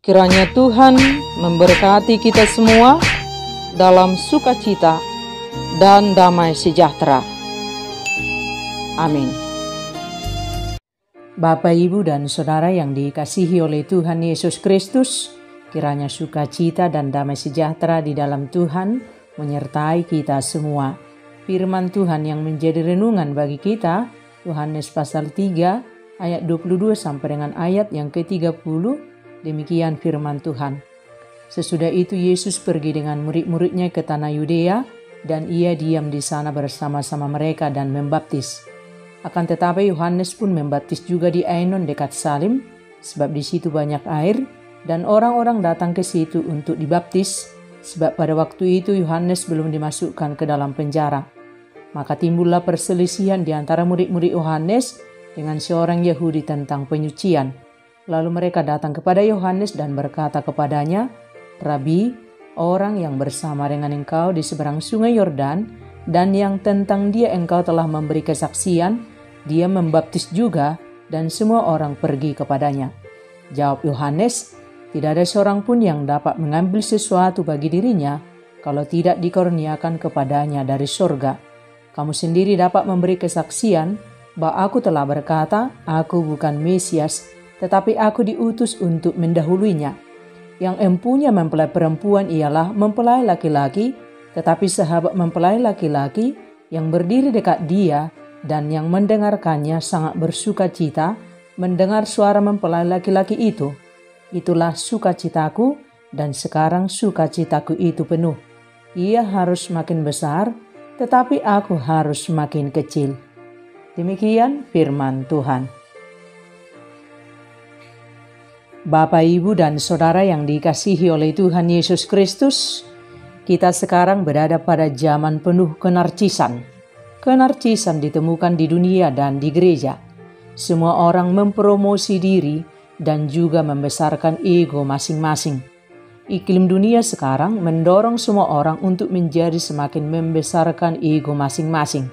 Kiranya Tuhan memberkati kita semua dalam sukacita dan damai sejahtera. Amin. Bapak, Ibu, dan Saudara yang dikasihi oleh Tuhan Yesus Kristus, kiranya sukacita dan damai sejahtera di dalam Tuhan menyertai kita semua. Firman Tuhan yang menjadi renungan bagi kita, Yohanes pasal 3 ayat 22 sampai dengan ayat yang ke-30. Demikian firman Tuhan. Sesudah itu Yesus pergi dengan murid-muridnya ke tanah Yudea, dan ia diam di sana bersama-sama mereka dan membaptis. Akan tetapi Yohanes pun membaptis juga di Ainon dekat Salim, sebab di situ banyak air, dan orang-orang datang ke situ untuk dibaptis, sebab pada waktu itu Yohanes belum dimasukkan ke dalam penjara. Maka timbullah perselisihan di antara murid-murid Yohanes dengan seorang Yahudi tentang penyucian. Lalu mereka datang kepada Yohanes dan berkata kepadanya, "Rabi, orang yang bersama dengan engkau di seberang sungai Yordan, dan yang tentang dia engkau telah memberi kesaksian, dia membaptis juga, dan semua orang pergi kepadanya." Jawab Yohanes, "Tidak ada seorang pun yang dapat mengambil sesuatu bagi dirinya, kalau tidak dikaruniakan kepadanya dari surga. Kamu sendiri dapat memberi kesaksian, bahwa aku telah berkata, aku bukan Mesias, tetapi aku diutus untuk mendahuluinya. Yang empunya mempelai perempuan ialah mempelai laki-laki, tetapi sahabat mempelai laki-laki yang berdiri dekat dia dan yang mendengarkannya sangat bersuka cita mendengar suara mempelai laki-laki itu. Itulah sukacitaku, dan sekarang sukacitaku itu penuh. Ia harus makin besar, tetapi aku harus makin kecil." Demikian firman Tuhan. Bapak, Ibu, dan Saudara yang dikasihi oleh Tuhan Yesus Kristus, kita sekarang berada pada zaman penuh kenarcisan. Kenarcisan ditemukan di dunia dan di gereja. Semua orang mempromosi diri dan juga membesarkan ego masing-masing. Iklim dunia sekarang mendorong semua orang untuk menjadi semakin membesarkan ego masing-masing.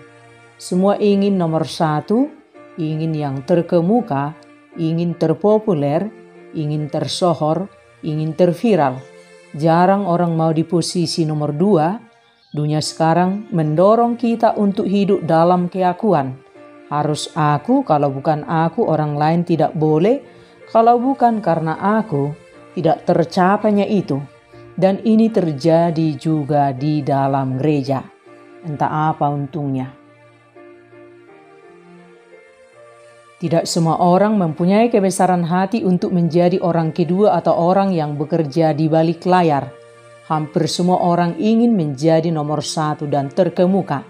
Semua ingin nomor satu, ingin yang terkemuka, ingin terpopuler, ingin tersohor, ingin terviral. Jarang orang mau di posisi nomor 2. Dunia sekarang mendorong kita untuk hidup dalam keakuan. Harus aku, kalau bukan aku orang lain tidak boleh. Kalau bukan karena aku, tidak tercapainya itu. Dan ini terjadi juga di dalam gereja. Entah apa untungnya. Tidak semua orang mempunyai kebesaran hati untuk menjadi orang kedua atau orang yang bekerja di balik layar. Hampir semua orang ingin menjadi nomor satu dan terkemuka.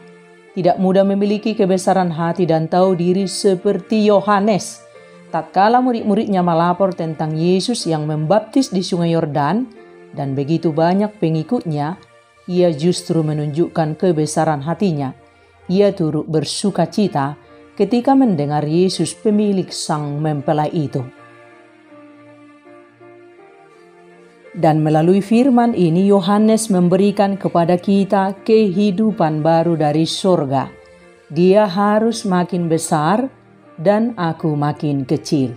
Tidak mudah memiliki kebesaran hati dan tahu diri seperti Yohanes. Tatkala murid-muridnya melapor tentang Yesus yang membaptis di sungai Yordan dan begitu banyak pengikutnya, ia justru menunjukkan kebesaran hatinya. Ia turut bersuka cita ketika mendengar Yesus pemilik sang mempelai itu. Dan melalui firman ini Yohanes memberikan kepada kita kehidupan baru dari surga. Dia harus makin besar dan aku makin kecil.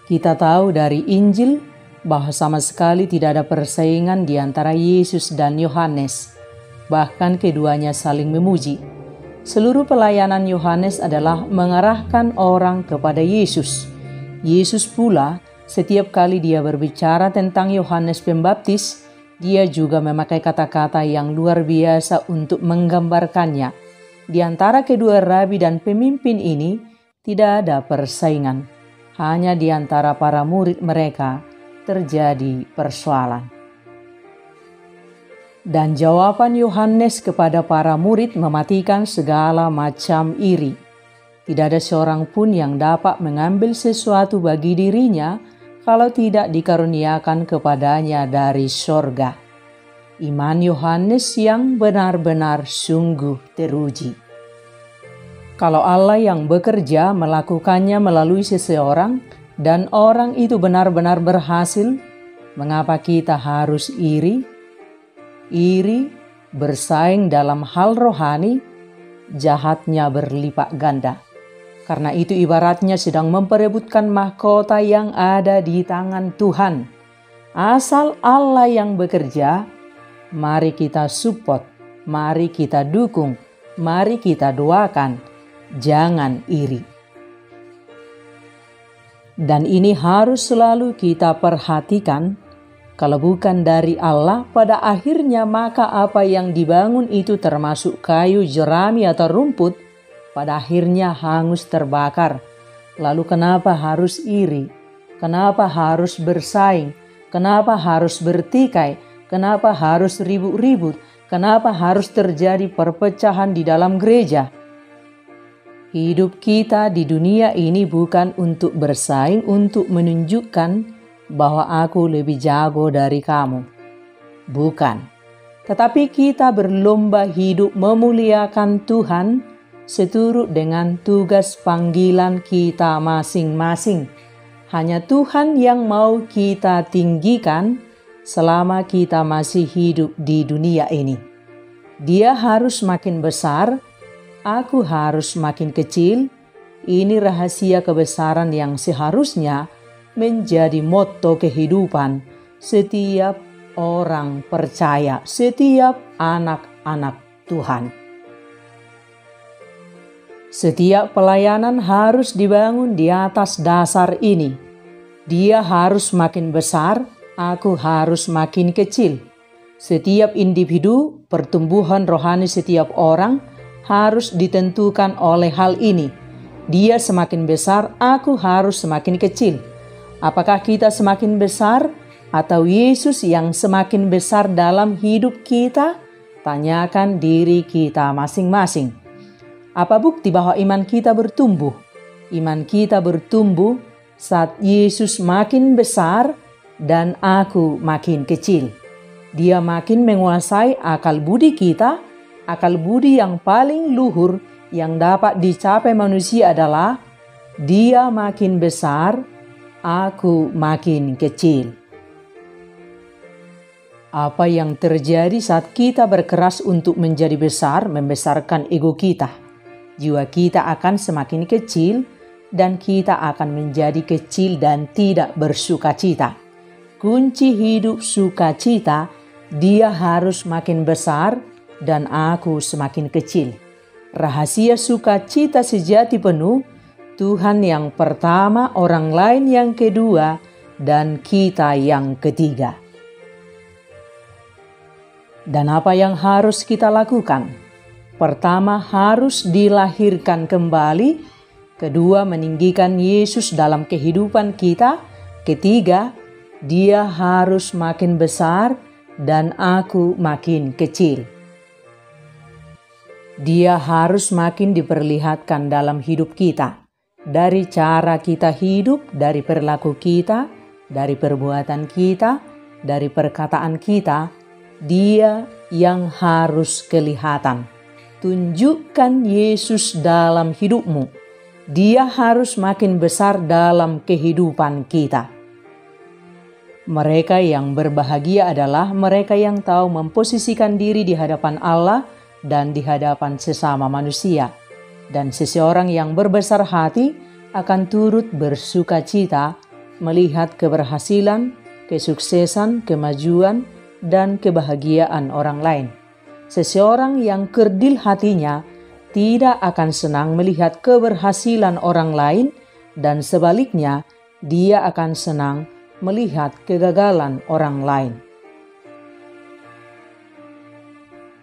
Kita tahu dari Injil bahwa sama sekali tidak ada persaingan di antara Yesus dan Yohanes. Bahkan keduanya saling memuji. Seluruh pelayanan Yohanes adalah mengarahkan orang kepada Yesus. Yesus pula, setiap kali dia berbicara tentang Yohanes Pembaptis, dia juga memakai kata-kata yang luar biasa untuk menggambarkannya. Di antara kedua rabi dan pemimpin ini, tidak ada persaingan. Hanya di antara para murid mereka terjadi persoalan. Dan jawaban Yohanes kepada para murid mematikan segala macam iri. Tidak ada seorang pun yang dapat mengambil sesuatu bagi dirinya kalau tidak dikaruniakan kepadanya dari sorga. Iman Yohanes yang benar-benar sungguh teruji. Kalau Allah yang bekerja melakukannya melalui seseorang dan orang itu benar-benar berhasil, mengapa kita harus iri? Iri, bersaing dalam hal rohani, jahatnya berlipat ganda. Karena itu ibaratnya sedang memperebutkan mahkota yang ada di tangan Tuhan. Asal Allah yang bekerja, mari kita support, mari kita dukung, mari kita doakan, jangan iri. Dan ini harus selalu kita perhatikan, kalau bukan dari Allah, pada akhirnya maka apa yang dibangun itu termasuk kayu, jerami atau rumput, pada akhirnya hangus terbakar. Lalu kenapa harus iri? Kenapa harus bersaing? Kenapa harus bertikai? Kenapa harus ribut-ribut? Kenapa harus terjadi perpecahan di dalam gereja? Hidup kita di dunia ini bukan untuk bersaing, untuk menunjukkan bahwa aku lebih jago dari kamu. Bukan. Tetapi kita berlomba hidup memuliakan Tuhan seturut dengan tugas panggilan kita masing-masing. Hanya Tuhan yang mau kita tinggikan selama kita masih hidup di dunia ini. Dia harus makin besar, aku harus makin kecil. Ini rahasia kebesaran yang seharusnya menjadi motto kehidupan setiap orang percaya, setiap anak-anak Tuhan. Setiap pelayanan harus dibangun di atas dasar ini. Dia harus makin besar, aku harus makin kecil. Setiap individu, pertumbuhan rohani setiap orang harus ditentukan oleh hal ini. Dia semakin besar, aku harus semakin kecil. Apakah kita semakin besar atau Yesus yang semakin besar dalam hidup kita? Tanyakan diri kita masing-masing. Apa bukti bahwa iman kita bertumbuh? Iman kita bertumbuh saat Yesus makin besar dan aku makin kecil. Dia makin menguasai akal budi kita. Akal budi yang paling luhur yang dapat dicapai manusia adalah dia makin besar, aku makin kecil. Apa yang terjadi saat kita berkeras untuk menjadi besar, membesarkan ego kita? Jiwa kita akan semakin kecil dan kita akan menjadi kecil dan tidak bersukacita. Kunci hidup sukacita, dia harus makin besar dan aku semakin kecil. Rahasia sukacita sejati penuh, Tuhan yang pertama, orang lain yang kedua, dan kita yang ketiga. Dan apa yang harus kita lakukan? Pertama, harus dilahirkan kembali. Kedua, meninggikan Yesus dalam kehidupan kita. Ketiga, dia harus makin besar dan aku makin kecil. Dia harus makin diperlihatkan dalam hidup kita. Dari cara kita hidup, dari perilaku kita, dari perbuatan kita, dari perkataan kita, dia yang harus kelihatan. Tunjukkan Yesus dalam hidupmu. Dia harus makin besar dalam kehidupan kita. Mereka yang berbahagia adalah mereka yang tahu memposisikan diri di hadapan Allah dan di hadapan sesama manusia. Dan seseorang yang berbesar hati akan turut bersukacita melihat keberhasilan, kesuksesan, kemajuan, dan kebahagiaan orang lain. Seseorang yang kerdil hatinya tidak akan senang melihat keberhasilan orang lain dan sebaliknya dia akan senang melihat kegagalan orang lain.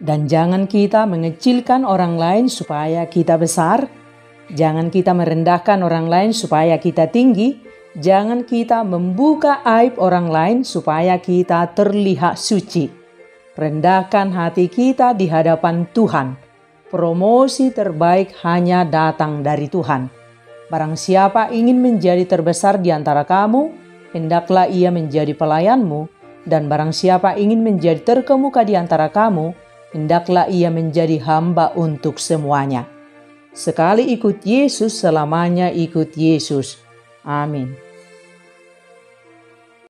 Dan jangan kita mengecilkan orang lain supaya kita besar. Jangan kita merendahkan orang lain supaya kita tinggi. Jangan kita membuka aib orang lain supaya kita terlihat suci. Rendahkan hati kita di hadapan Tuhan. Promosi terbaik hanya datang dari Tuhan. Barang siapa ingin menjadi terbesar di antara kamu, hendaklah ia menjadi pelayanmu. Dan barang siapa ingin menjadi terkemuka di antara kamu, hendaklah ia menjadi hamba untuk semuanya. Sekali ikut Yesus, selamanya ikut Yesus. Amin.